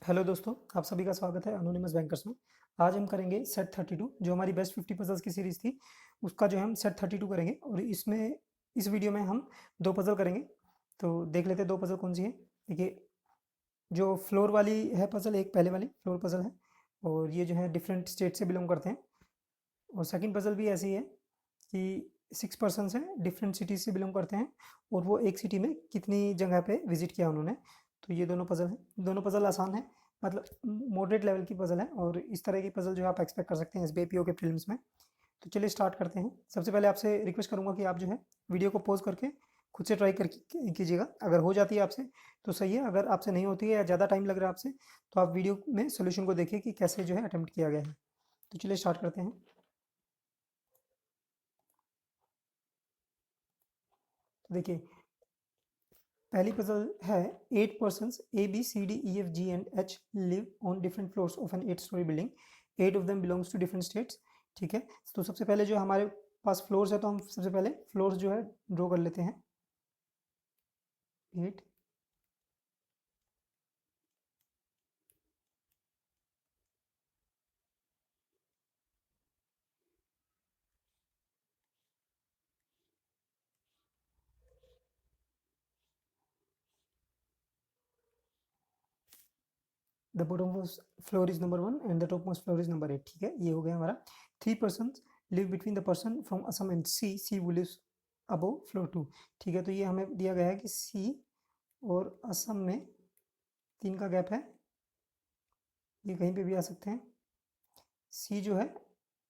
Hello दोस्तों, आप सभी का स्वागत है एनोनिमस बैंकर्स में। आज हम करेंगे सेट 32 जो हमारी बेस्ट 50 पजल्स की सीरीज थी, उसका जो है हम सेट 32 करेंगे और इसमें इस वीडियो में हम दो पजल करेंगे। तो देख लेते हैं दो पजल कौन सी है। देखिए, जो फ्लोर वाली है पजल, एक पहले वाली फ्लोर पजल है और ये जो है डिफरेंट स्टेट से बिलोंग करते हैं। और सेकंड पजल भी ऐसी है कि 6 पर्सन हैं, डिफरेंट सिटीज़ से बिलोंग करते हैं और वो एक सिटी में कितनी जगह पे विजिट किया उन्होंने। तो ये दोनों पजल हैं। दोनों पजल आसान है, मतलब मॉडरेट लेवल की पजल है और इस तरह की पजल जो है आप एक्सपेक्ट कर सकते हैं एसबीआई पीओ के प्रीलिम्स में। तो चलिए स्टार्ट करते हैं। सबसे पहले आपसे रिक्वेस्ट करूंगा कि आप जो है वीडियो को पॉज करके खुद से ट्राई कर कीजिएगा। अगर हो जाती है आपसे तो सही है, अगर आपसे नहीं होती है या ज़्यादा टाइम लग रहा है आपसे तो आप वीडियो में सोल्यूशन को देखिए कि कैसे जो है अटेम्प्ट किया गया है। तो चलिए स्टार्ट करते हैं। तो देखिए, पहली पजल है 8 persons A B C D E F G and H live on different floors of an 8 story building. 8 of them belongs to different states. ठीक है, तो सबसे पहले जो हमारे पास फ्लोर्स है तो हम सबसे पहले फ्लोर्स जो है ड्रॉ कर लेते हैं। 8 the bottom floor is number 1 and the top most floor is number 8। ठीक है, ये हो गया हमारा। 3 person live between the person from Assam and C वो लिव्स अबव फ्लोर 2। ठीक है, तो ये हमें दिया गया है कि सी और असम में 3 का गैप है, ये कहीं पे भी आ सकते हैं। सी जो है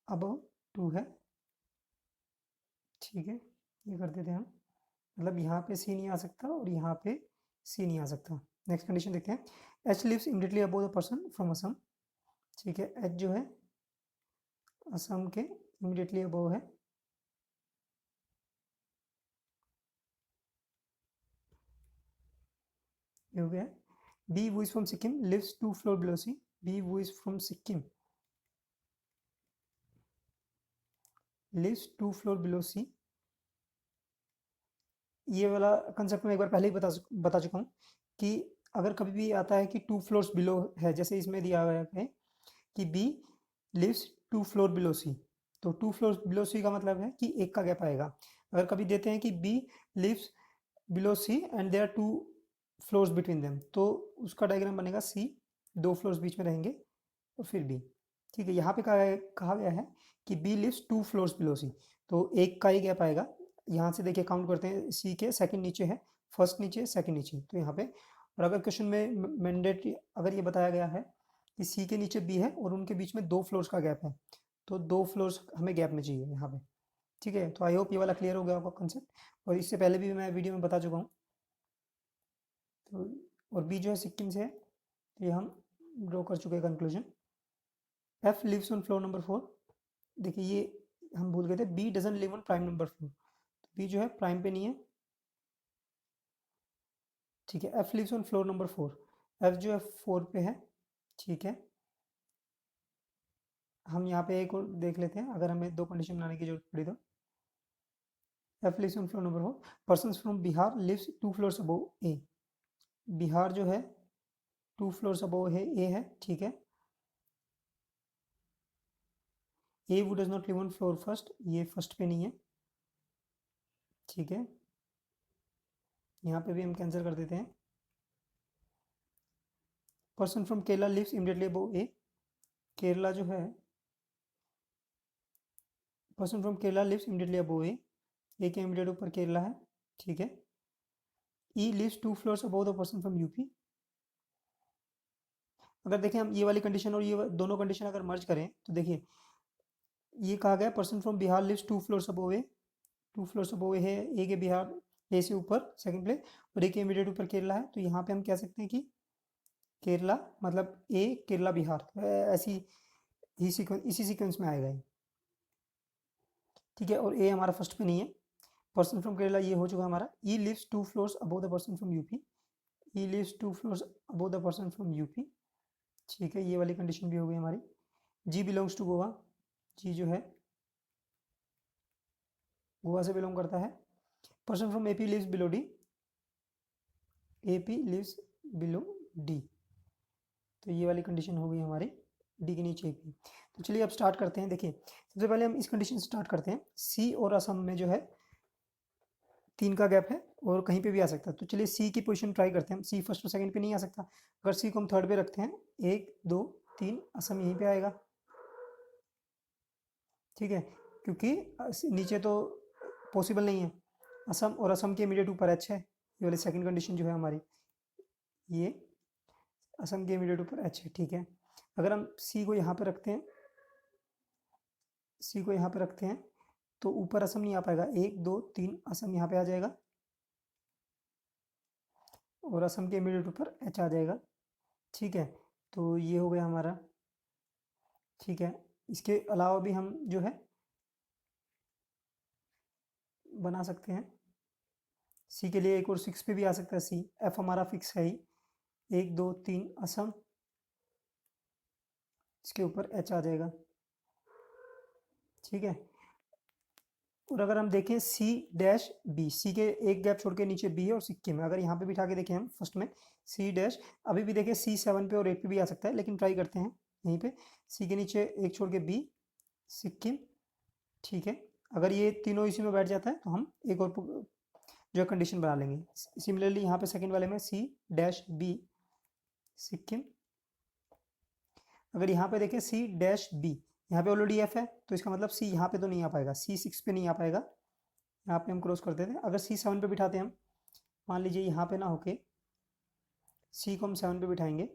अबव 2 है। ठीक है, ये कर देते हैं हम, मतलब यहाँ पे सी नहीं आ सकता और यहाँ पे सी नहीं आ सकता। नेक्स्ट कंडीशन देखते हैं। H lives immediately above the person from Assam. ठीक है, एच जो है असम के इमीडिएटली अबव है। ये हो गया। बी वो is from Sikkim lives 2 floor below C. B वो is from Sikkim lives 2 floor below C. ये वाला कंसेप्ट मैं एक बार पहले ही बता चुका हूँ कि अगर कभी भी आता है कि 2 फ्लोर्स बिलो है, जैसे इसमें दिया हुआ है कि बी लिव्स 2 फ्लोर बिलो सी, तो 2 फ्लोर बिलो सी का मतलब है कि एक का गैप आएगा। अगर कभी देते हैं कि B lives below C and there 2 floors between them, तो उसका डायग्राम बनेगा सी, 2 फ्लोर्स बीच में रहेंगे और फिर बी। ठीक है, यहाँ पे कहा गया है कि बी लिव्स 2 फ्लोर्स बिलो सी, तो एक का ही गैप आएगा। यहाँ से देखिए काउंट करते हैं, सी के सेकंड नीचे है, फर्स्ट नीचे सेकंड नीचे, तो यहाँ पे। और अगर क्वेश्चन में मैंडेटरी अगर ये बताया गया है कि सी के नीचे बी है और उनके बीच में 2 फ्लोर्स का गैप है, तो 2 फ्लोर्स हमें गैप में चाहिए यहाँ पे। ठीक है, तो आई होप ये वाला क्लियर हो गया आपका कंसेप्ट, और इससे पहले भी मैं वीडियो में बता चुका हूँ। तो और बी जो है सिक्किम से है, तो ये हम ड्रॉ कर चुके हैं conclusion. F lives on floor number 4। देखिए, ये हम भूल गए थे, B doesn't live on prime number 4, तो बी जो है प्राइम पे नहीं है। ठीक है, F lives on floor number 4। F जो है 4 पे है। ठीक है, हम यहाँ पे एक और देख लेते हैं, अगर हमें दो कंडीशन बनाने की जरूरत पड़ी तो। F lives on floor number 4, person from Bihar lives 2 floors above A. Bihar जो है 2 फ्लोर्स अबव है, ए है। ठीक है, ए वो does not live on floor first, ये फर्स्ट पे नहीं है। ठीक है, यहाँ पे भी हम कैंसिल कर देते हैं। Person from Kerala lives immediately above A. Kerala जो है, person from Kerala lives immediately above A, A के इमीडिएट ऊपर केरला है। ठीक है, E lives 2 floors above the person from UP. अगर देखें हम ये वाली कंडीशन और ये दोनों कंडीशन अगर मर्ज करें तो देखिए, ये कहा गया person from Bihar lives 2 floors above A. 2 floors above है, ए के बिहार, ए से ऊपर सेकंड प्ले, और ए के इमीडिएट ऊपर केरला है, तो यहाँ पे हम कह सकते हैं कि केरला मतलब ए केरला बिहार, ऐसी ही सीक्वेंस, इसी सीक्वेंस में आएगा ये। ठीक है, और ए हमारा फर्स्ट पे नहीं है। पर्सन फ्रॉम केरला ये हो चुका हमारा। E lives 2 floors above the person from UP. E lives 2 floors above the person from UP. ठीक है, ये वाली कंडीशन भी हो गई हमारी। G belongs to Goa. G जो है गोवा से बिलोंग करता है। Person from AP lives below D. AP lives below D, तो ये वाली कंडीशन हो गई हमारी डी के नीचे एपी। तो चलिए अब स्टार्ट करते हैं। देखिए सबसे पहले हम इस कंडीशन से स्टार्ट करते हैं, सी और असम में जो है 3 का गैप है और कहीं पे भी आ सकता है। तो चलिए सी की पोजीशन ट्राई करते हैं हम। सी फर्स्ट और सेकंड पे नहीं आ सकता, अगर सी को हम थर्ड पे रखते हैं 1 2 3 असम यहीं पे आएगा, ठीक है, क्योंकि नीचे तो पॉसिबल नहीं है। असम और असम के इमीडिएट ऊपर एच है, ये वाली सेकंड कंडीशन जो है हमारी, ये असम के इमीडिएट ऊपर एच है, ठीक है। अगर हम सी को यहाँ पे रखते हैं, सी को यहाँ पे रखते हैं तो ऊपर असम नहीं आ पाएगा, 1 2 3 असम यहाँ पे आ जाएगा और असम के इमीडिएट ऊपर एच आ जाएगा, ठीक है। तो ये हो गया हमारा, ठीक है। इसके अलावा भी हम जो है बना सकते हैं, सी के लिए एक और 6 पे भी आ सकता है सी, एफ हमारा फिक्स है ही, 1 2 3 असम, इसके ऊपर एच आ जाएगा, ठीक है। और अगर हम देखें सी डैश बी, सी के एक गैप छोड़ के नीचे बी है और सिक्किम है, अगर यहाँ पे बिठा के देखें हम फर्स्ट में सी डैश, अभी भी देखें सी 7 पे और 8 पे भी आ सकता है, लेकिन ट्राई करते हैं यहीं पे सी के नीचे एक छोड़ के बी सिक्किम, ठीक है। अगर ये तीनों इसी में बैठ जाता है तो हम एक और जो कंडीशन बना लेंगे। सिमिलरली यहाँ पे सेकंड वाले में सी डैश बी सिक्किम, अगर यहाँ पे देखें सी डैश बी, यहाँ पे ऑलरेडी एफ है तो इसका मतलब सी यहाँ पे तो नहीं आ पाएगा, सी 6 पे नहीं आ पाएगा, यहाँ पे हम क्रॉस कर देते हैं। अगर सी 7 पे बिठाते हैं हम, मान लीजिए यहाँ पे ना होके सी को हम 7 पे बिठाएंगे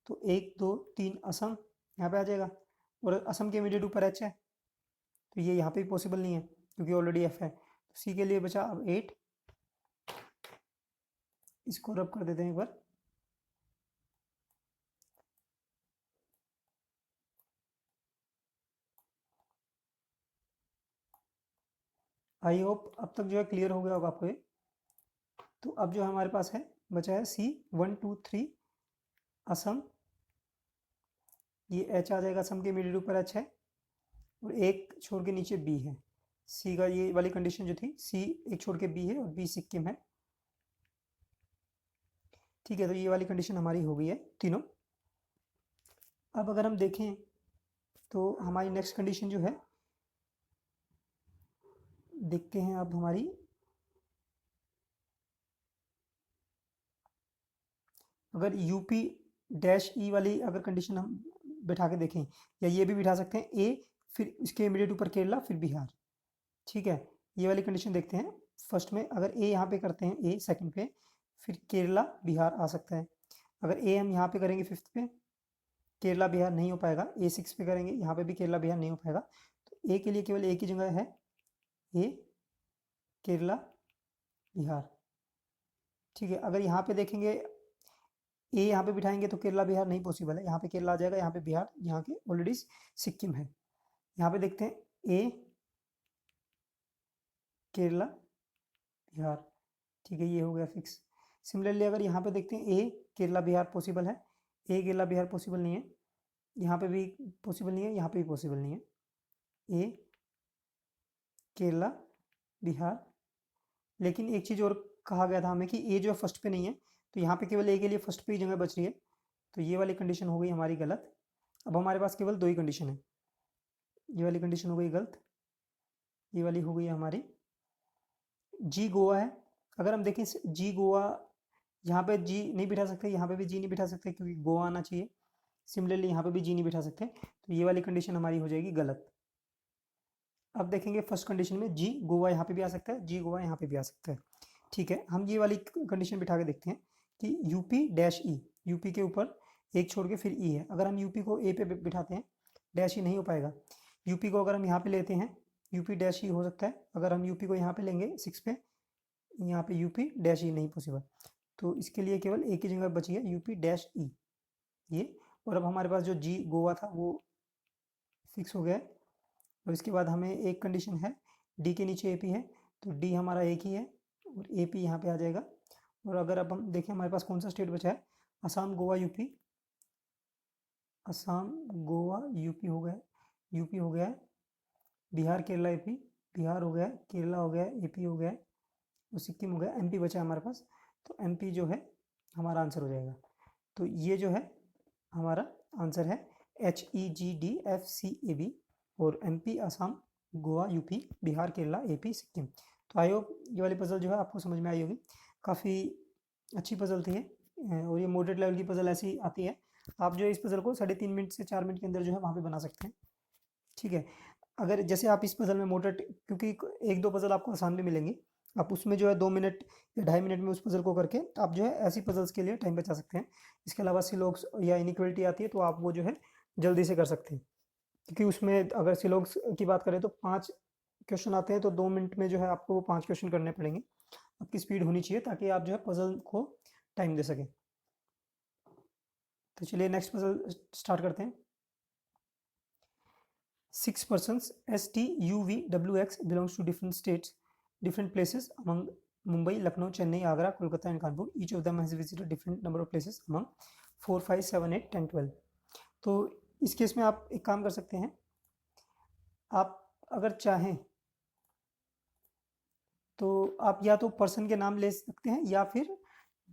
तो 1 2 3 असम यहाँ पे आ जाएगा और असम के इमीडिएट ऊपर एच है, तो ये यहाँ पे भी पॉसिबल नहीं है क्योंकि ऑलरेडी एफ है। तो सी के लिए बचा अब 8, इसको रब कर देते हैं एक बार, आई होप अब तक जो है क्लियर हो गया होगा आपको ये। तो अब जो हमारे पास है बचा है सी 1 2 3 असम, ये एच आ जाएगा, असम के इमीडिएट ऊपर एच है और एक छोड़ के नीचे बी है। सी का ये वाली कंडीशन जो थी, सी एक छोड़ के बी है और बी सिक्किम है, ठीक है। तो ये वाली कंडीशन हमारी हो गई है तीनों। अब अगर हम देखें तो हमारी नेक्स्ट कंडीशन जो है, देखते हैं अब हमारी, अगर यूपी डैश ई वाली अगर कंडीशन हम बैठा के देखें, या ये भी बिठा सकते हैं ए फिर इसके इमीडिएट ऊपर केरला फिर बिहार, ठीक है। ये वाली कंडीशन देखते हैं। फर्स्ट में अगर ए यहाँ पे करते हैं, ए सेकंड पे, फिर केरला बिहार आ सकता है। अगर ए हम यहाँ पे करेंगे फिफ्थ पे, केरला बिहार नहीं हो पाएगा, ए 6 पे करेंगे यहाँ पे भी केरला बिहार नहीं हो पाएगा, तो ए के लिए केवल एक ही जगह है, ए केरला बिहार, ठीक है। अगर यहाँ पे देखेंगे ए यहाँ पे बिठाएंगे तो केरला बिहार नहीं पॉसिबल है, यहाँ पे केरला आ जाएगा, यहाँ पे बिहार, यहाँ के ऑलरेडी सिक्किम है। यहाँ पे देखते हैं ए केरला बिहार, ठीक है, ये हो गया फिक्स। सिमिलरली अगर यहाँ पे देखते हैं ए केरला बिहार पॉसिबल है, ए केरला बिहार पॉसिबल नहीं है, यहाँ पे भी पॉसिबल नहीं है, यहाँ पे भी पॉसिबल नहीं है, ए केरला बिहार। लेकिन एक चीज़ और कहा गया था हमें कि ए जो है फर्स्ट पे नहीं है, तो यहाँ पे केवल ए के लिए फर्स्ट पे ही जगह बच रही है, तो ये वाली कंडीशन हो गई हमारी गलत। अब हमारे पास केवल दो ही कंडीशन है, ये वाली कंडीशन हो गई गलत, ये वाली हो गई हमारी जी गोवा है। अगर हम देखें जी गोवा, यहाँ पे जी नहीं बिठा सकते, यहाँ पे भी जी नहीं बिठा सकते क्योंकि गोवा आना चाहिए। सिमिलरली यहाँ पे भी जी नहीं बिठा सकते, तो ये वाली कंडीशन हमारी हो जाएगी गलत। अब देखेंगे फर्स्ट कंडीशन में जी गोवा यहाँ पे भी आ सकता है, जी गोवा यहाँ पे भी आ सकता है, ठीक है। हम ये वाली कंडीशन बिठा के देखते हैं कि यूपी डैश ई, यूपी के ऊपर एक छोड़ के फिर ई है, अगर हम यूपी को ए पे बिठाते हैं डैश ई नहीं हो पाएगा। यूपी को अगर हम यहाँ पे लेते हैं यूपी डैश ई हो सकता है, अगर हम यूपी को यहाँ पे लेंगे 6 पे, यहाँ पे यूपी डैश ई नहीं पॉसिबल, तो इसके लिए केवल एक ही जगह बची है यूपी डैश ई, ये। और अब हमारे पास जो जी गोवा था वो फिक्स हो गया है। और इसके बाद हमें एक कंडीशन है, डी के नीचे एपी है, तो डी हमारा एक ही है और एपी यहाँ पे आ जाएगा। और अगर अब हम देखें हमारे पास कौन सा स्टेट बचा है, असम गोवा यूपी, असम गोवा यूपी हो गया, यूपी हो गया है, बिहार केरला एपी, बिहार हो गया, केरला हो गया, एपी हो गया और सिक्किम हो गया, एमपी बचा है हमारे पास, तो एमपी जो है हमारा आंसर हो जाएगा। तो ये जो है हमारा आंसर है HEGDFCAB। और MP Assam, Goa, UP, Bihar, Kerala, AP, Sikkim. तो आई होप ये वाली पजल जो है आपको समझ में आई होगी। काफ़ी अच्छी पजल थी ये, और ये मॉडरेट लेवल की पजल ऐसी आती है। आप जो है इस पजल को 3.5 मिनट से 4 मिनट के अंदर जो है वहाँ पे बना सकते हैं। ठीक है, अगर जैसे आप इस पजल में मॉडरेट, क्योंकि एक दो पजल आपको आसान भी मिलेंगी, आप उसमें जो है 2 मिनट या 2.5 मिनट में उस पजल को करके आप जो है ऐसी पजल्स के लिए टाइम बचा सकते हैं। इसके अलावा सिलोग्स या इनइक्वालिटी आती है तो आप वो जो है जल्दी से कर सकते हैं, क्योंकि उसमें अगर सिलोग्स की बात करें तो 5 क्वेश्चन आते हैं, तो 2 मिनट में जो है आपको वो 5 क्वेश्चन करने पड़ेंगे। आपकी स्पीड होनी चाहिए ताकि आप जो है पजल को टाइम दे सकें। तो चलिए नेक्स्ट पजल स्टार्ट करते हैं। 6 persons STUVWX belongs to different states, different places among Mumbai, Lucknow, Chennai, Agra, Kolkata and Kanpur. Each of them has visited different number of places among 4, 5, 7, 8, 10, 12. तो इस case में आप एक काम कर सकते हैं, आप अगर चाहें तो आप या तो पर्सन के नाम ले सकते हैं या फिर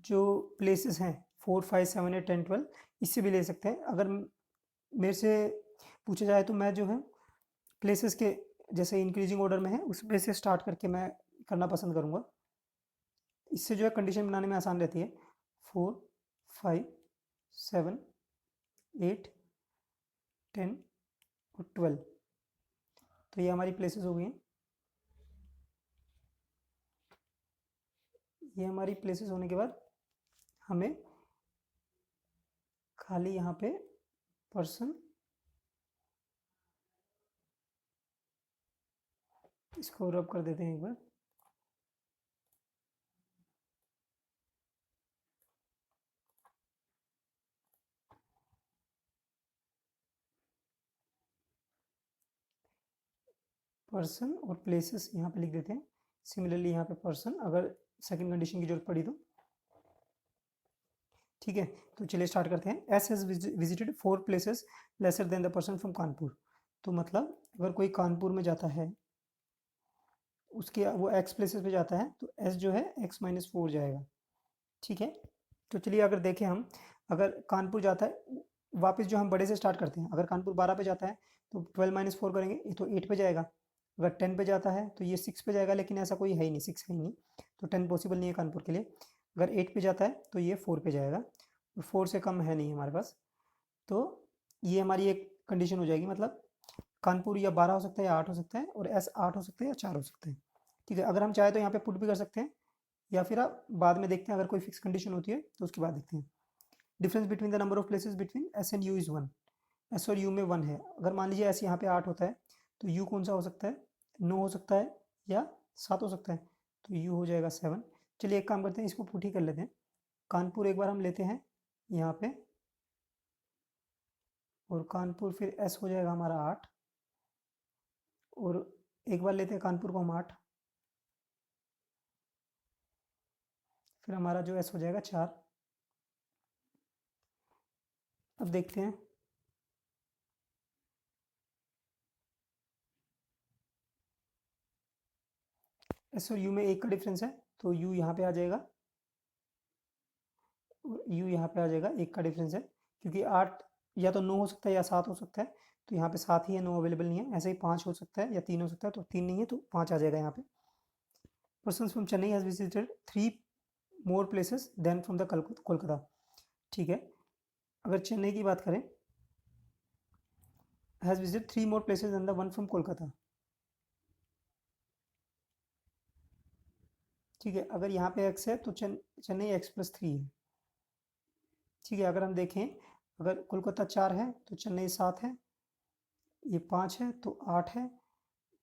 जो प्लेसेस हैं 4, 5, 7, 8, 10, 12 इससे भी ले सकते हैं। अगर मेरे से पूछा जाए तो मैं जो है प्लेसेस के जैसे इंक्रीजिंग ऑर्डर में है उसमें से स्टार्ट करके मैं करना पसंद करूँगा। इससे जो है कंडीशन बनाने में आसान रहती है। 4, 5, 7, 8, 10 और 12। तो ये हमारी प्लेसेस हो गई हैं। ये हमारी प्लेसेस होने के बाद हमें खाली यहाँ पे पर्सन, इसको रब कर देते हैं एक बार। पर्सन और प्लेसेस यहाँ पे लिख देते हैं। सिमिलरली यहाँ पे पर्सन, अगर सेकंड कंडीशन की जरूरत पड़ी तो। ठीक है, तो चलिए स्टार्ट करते हैं। S has visited 4 places lesser than the person from Kanpur. तो मतलब अगर कोई कानपुर में जाता है, उसके वो एक्स प्लेसेस पे जाता है, तो एस जो है x-4 जाएगा। ठीक है, तो चलिए अगर देखें हम, अगर कानपुर जाता है, वापस जो हम बड़े से स्टार्ट करते हैं, अगर कानपुर 12 पे जाता है तो 12-4 करेंगे, ये तो 8 पे जाएगा। अगर 10 पे जाता है तो ये 6 पे जाएगा, लेकिन ऐसा कोई है ही नहीं, 6 है ही नहीं, तो 10 पॉसिबल नहीं है कानपुर के लिए। अगर 8 पे जाता है तो ये 4 पे जाएगा, 4 से कम है नहीं हमारे पास। तो ये हमारी एक कंडीशन हो जाएगी, मतलब कानपुर या 12 हो सकता है या 8 हो सकता है, और एस 8 हो सकता है या 4 हो सकता है। ठीक है, अगर हम चाहे तो यहाँ पे पुट भी कर सकते हैं, या फिर आप बाद में देखते हैं, अगर कोई फिक्स कंडीशन होती है तो उसके बाद देखते हैं। Difference between the number of places between S and you is 1। S और यू में 1 है। अगर मान लीजिए एस यहाँ पे 8 होता है तो यू कौन सा हो सकता है, 9 हो सकता है या 7 हो सकता है, तो यू हो जाएगा 7। चलिए एक काम करते हैं, इसको पुट ही कर लेते हैं। कानपुर एक बार हम लेते हैं यहाँ पे, और कानपुर फिर एस हो जाएगा हमारा 8, और एक बार लेते हैं कानपुर को हम 8, फिर हमारा जो एस हो जाएगा 4। अब देखते हैं, एस और यू में 1 का डिफरेंस है, तो यू यहाँ पे आ जाएगा और यू यहाँ पे आ जाएगा, 1 का डिफरेंस है, क्योंकि 8 या तो 9 हो सकता है या 7 हो सकता है, तो यहाँ पे 7 ही है, 9 अवेलेबल नहीं है। ऐसे ही 5 हो सकता है या 3 हो सकता है, तो 3 नहीं है तो 5 आ जाएगा यहाँ पे। Person from Chennai has visited 3 more places than from the Kolkata. ठीक है, अगर चेन्नई की बात करें, has visited 3 more places than the one from Kolkata. ठीक है, अगर यहाँ पे x है तो चेन्नई x+3 है। ठीक है, अगर हम देखें, अगर कोलकाता 4 है तो चेन्नई 7 है, ये 5 है तो 8 है,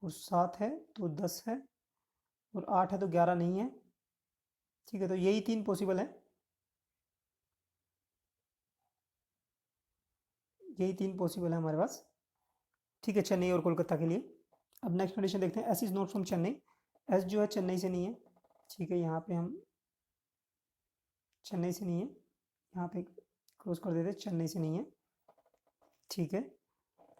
और 7 है तो 10 है, और 8 है तो 11 नहीं है। ठीक है, तो यही 3 पॉसिबल है, यही 3 पॉसिबल है हमारे पास। ठीक है, चेन्नई और कोलकाता के लिए। अब नेक्स्ट कंडीशन देखते हैं। S is not from Chennai. S जो है चेन्नई से नहीं है। ठीक है, यहाँ पे हम चेन्नई से नहीं है, यहाँ पे क्रॉस कर देते, चेन्नई से नहीं है। ठीक है,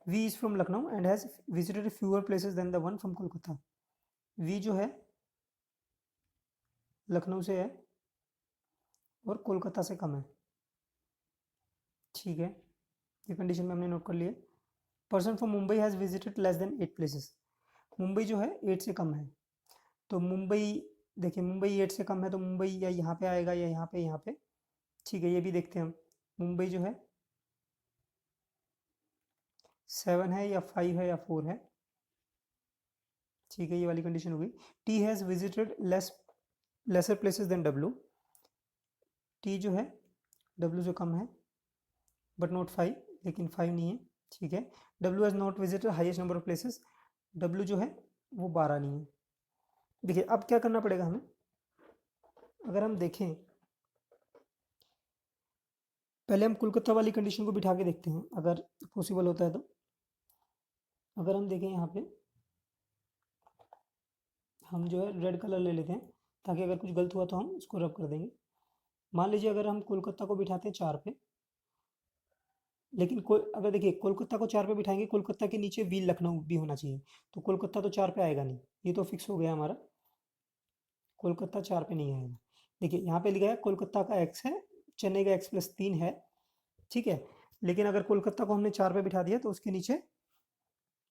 V is from Lucknow and has visited fewer places than the one from Kolkata. V जो है लखनऊ से है और कोलकाता से कम है। ठीक है, ये कंडीशन में हमने नोट कर लिया। Person from Mumbai has visited less than 8 places. Mumbai जो है 8 से कम है, तो मुंबई देखिए मुंबई 8 से कम है तो मुंबई या यहाँ पे आएगा या यहाँ पे। ठीक है, ये भी देखते हैं हम। मुंबई जो है 7 है या 5 है या 4 है। ठीक है, ये वाली कंडीशन हो गई। T has visited lesser places than W. T जो है डब्ल्यू से कम है बट नॉट 5, लेकिन 5 नहीं है। ठीक है, W has not visited highest number of places. W जो है वो 12 नहीं है। देखिए अब क्या करना पड़ेगा हमें, अगर हम देखें पहले हम कोलकाता वाली कंडीशन को बिठा के देखते हैं अगर पॉसिबल होता है तो। अगर हम देखें यहाँ पे हम जो है रेड कलर ले लेते हैं ताकि अगर कुछ गलत हुआ तो हम उसको रब कर देंगे। मान लीजिए अगर हम कोलकाता को बिठाते हैं 4 पे, लेकिन अगर देखिए कोलकाता को 4 पे बिठाएंगे, कोलकाता के नीचे वी लखनऊ भी होना चाहिए, तो कोलकाता तो 4 पे आएगा नहीं, ये तो फिक्स हो गया हमारा, कोलकाता 4 पे नहीं आएगा। देखिए यहाँ पे लिखा है कोलकाता का एक्स है, चेन्नई का x+3 है। ठीक है, लेकिन अगर कोलकाता को हमने 4 पे बिठा दिया तो उसके नीचे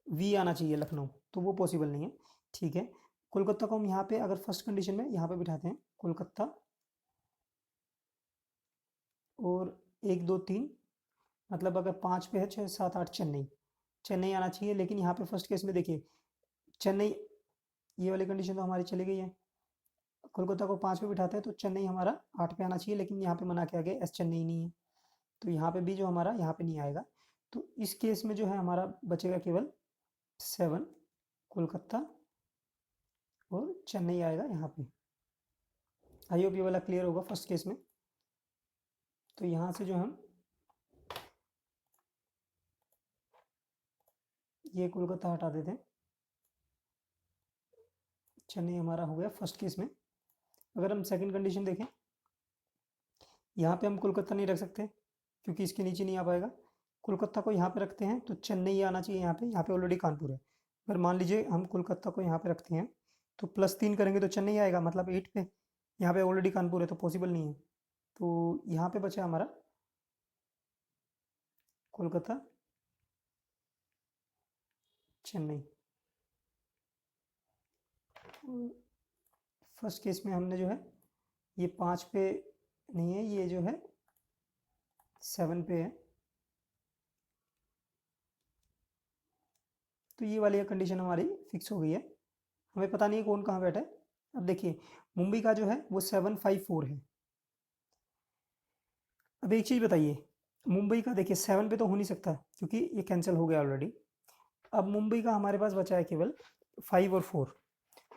वी आना चाहिए लखनऊ, तो वो पॉसिबल नहीं है। ठीक है, कोलकाता को हम यहाँ पे अगर फर्स्ट कंडीशन में यहाँ पे बिठाते हैं कोलकाता और 1 2 3, मतलब अगर 5 पे है 6 7 8 चेन्नई, चेन्नई आना चाहिए। लेकिन यहाँ पे फर्स्ट केस में देखिए चेन्नई, ये वाली कंडीशन तो हमारी चली गई है। कोलकाता को 5 पे बिठाते हैं तो चेन्नई हमारा 8 पे आना चाहिए, लेकिन यहाँ पे मना किया गया एस चेन्नई नहीं है, तो यहाँ पे भी जो हमारा यहाँ पे नहीं आएगा। तो इस केस में जो है हमारा बचेगा केवल 7 कोलकाता और चेन्नई आएगा यहाँ पे। आई होप ये वाला क्लियर होगा फर्स्ट केस में। तो यहाँ से जो हम ये कोलकाता हटा देते हैं, चेन्नई हमारा हो गया फर्स्ट केस में। अगर हम सेकंड कंडीशन देखें, यहाँ पे हम कोलकाता नहीं रख सकते क्योंकि इसके नीचे नहीं आ पाएगा। कोलकाता को यहाँ पे रखते हैं तो चेन्नई आना चाहिए यहाँ पे ऑलरेडी कानपुर है। अगर मान लीजिए हम कोलकाता को यहाँ पे रखते हैं तो +3 करेंगे तो चेन्नई आएगा, मतलब 8 पे, यहाँ पे ऑलरेडी कानपुर है तो पॉसिबल नहीं है। तो यहाँ पे बचा हमारा कोलकाता चेन्नई। फर्स्ट केस में हमने जो है ये 5 पे नहीं है, ये जो है 7 पे है, तो ये वाली कंडीशन हमारी फिक्स हो गई है। हमें पता नहीं कौन कहाँ बैठा है। अब देखिए मुंबई का जो है वो 754 है। अब एक चीज़ बताइए, मुंबई का देखिए 7 पे तो हो नहीं सकता क्योंकि ये कैंसिल हो गया ऑलरेडी। अब मुंबई का हमारे पास बचा है केवल 5 और 4,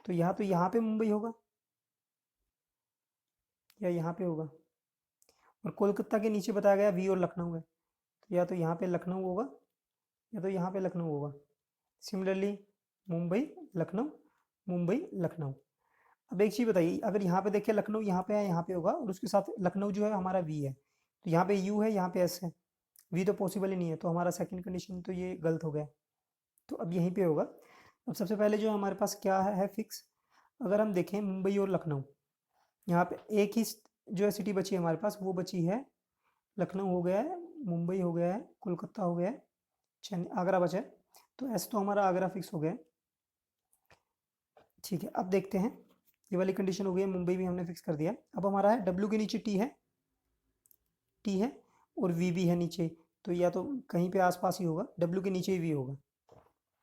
तो यहाँ पे मुंबई होगा या यहाँ पे होगा, और कोलकाता के नीचे बताया गया वी और लखनऊ है, तो या तो यहाँ पे लखनऊ होगा या तो यहाँ पे लखनऊ होगा। सिमिलरली मुंबई लखनऊ, मुंबई लखनऊ। अब एक चीज़ बताइए, अगर यहाँ पे देखिए लखनऊ यहाँ पे है, यहाँ पे होगा, और उसके साथ लखनऊ जो है हमारा वी है, तो यहाँ पे यू है, यहाँ पे एस है, वी तो पॉसिबल ही नहीं है, तो हमारा सेकंड कंडीशन तो ये गलत हो गया। तो अब यहीं पे होगा। अब सबसे पहले जो हमारे पास क्या है फिक्स, अगर हम देखें मुंबई और लखनऊ, यहाँ पे एक ही जो है सिटी बची है हमारे पास, वो बची है लखनऊ हो गया है, मुंबई हो गया है, कोलकाता हो गया है, चेन्नई, आगरा बचा है। तो ऐसे तो हमारा आगरा फिक्स हो गया है। ठीक है, अब देखते हैं, ये वाली कंडीशन हो गई है, मुंबई भी हमने फिक्स कर दिया। अब हमारा है डब्ल्यू के नीचे टी है और वी भी है नीचे, तो या तो कहीं पे आसपास ही होगा, डब्ल्यू के नीचे ही वी होगा।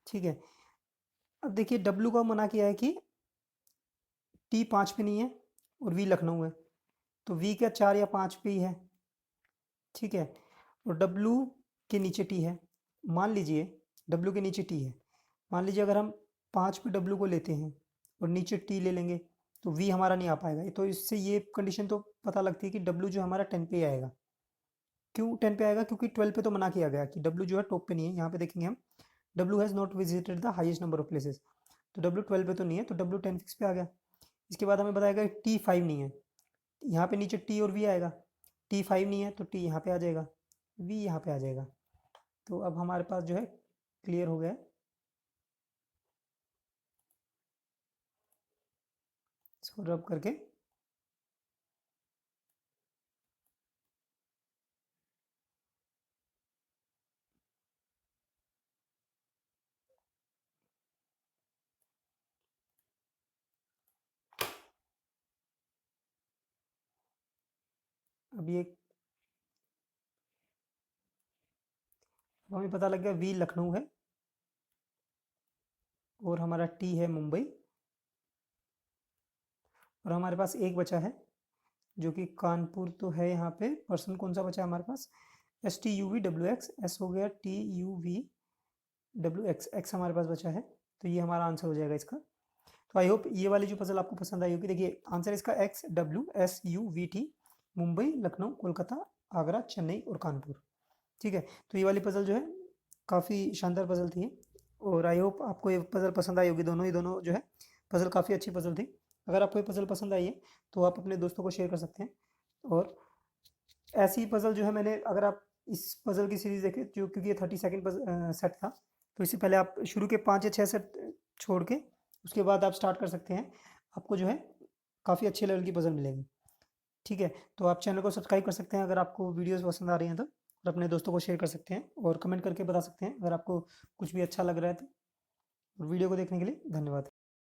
ठीक है, अब देखिए डब्ल्यू का मना किया है कि टी 5 पे नहीं है और वी लखनऊ है, तो वी क्या 4 या 5 पे ही है। ठीक है, और डब्ल्यू के नीचे टी है, मान लीजिए डब्ल्यू के नीचे टी है, मान लीजिए अगर हम 5 पे डब्ल्यू को लेते हैं और नीचे टी ले लेंगे तो वी हमारा नहीं आ पाएगा। तो इससे ये कंडीशन तो पता लगती है कि डब्ल्यू जो हमारा 10 पे ही आएगा। क्यों 10 पे आएगा, क्योंकि 12 पे तो मना किया गया कि डब्ल्यू जो है टॉप पे नहीं है। यहाँ पे देखेंगे हम W has not visited the highest number of places, तो डब्ल्यू 12 पे तो नहीं है, तो डब्ल्यू 10 फिक्स पे आ गया। इसके बाद हमें बताएगा टी 5 नहीं है, यहाँ पे नीचे टी और वी आएगा, टी 5 नहीं है तो टी यहाँ पे आ जाएगा, वी यहाँ पे आ जाएगा। तो अब हमारे पास जो है क्लियर हो गया है। इसको रब करके अब ये अब हमें पता लग गया वी लखनऊ है और हमारा टी है मुंबई, और हमारे पास एक बचा है जो कि कानपुर तो है यहाँ पे। पर्सन कौन सा बचा है हमारे पास? STUVWX, एस हो गया, TUVWX, एक्स हमारे पास बचा है। तो ये हमारा आंसर हो जाएगा इसका। तो आई होप ये वाली जो पजल आपको पसंद आई होगी। देखिए आंसर इसका XWSUVT, मुंबई, लखनऊ, कोलकाता, आगरा, चेन्नई और कानपुर। ठीक है, तो ये वाली पजल जो है काफ़ी शानदार पजल थी और आई होप आपको ये पजल पसंद आई होगी। दोनों जो है पजल काफ़ी अच्छी पजल थी। अगर आपको ये पजल पसंद आई है तो आप अपने दोस्तों को शेयर कर सकते हैं। और ऐसी पजल जो है मैंने, अगर आप इस पजल की सीरीज देखें जो, क्योंकि ये 32nd सेट था, तो इससे पहले आप शुरू के 5 या 6 सेट छोड़ के उसके बाद आप स्टार्ट कर सकते हैं। आपको जो है काफ़ी अच्छे लेवल की पजल मिलेगी। ठीक है, तो आप चैनल को सब्सक्राइब कर सकते हैं अगर आपको वीडियोस पसंद आ रही हैं तो, और अपने दोस्तों को शेयर कर सकते हैं और कमेंट करके बता सकते हैं अगर आपको कुछ भी अच्छा लग रहा है तो। वीडियो को देखने के लिए धन्यवाद।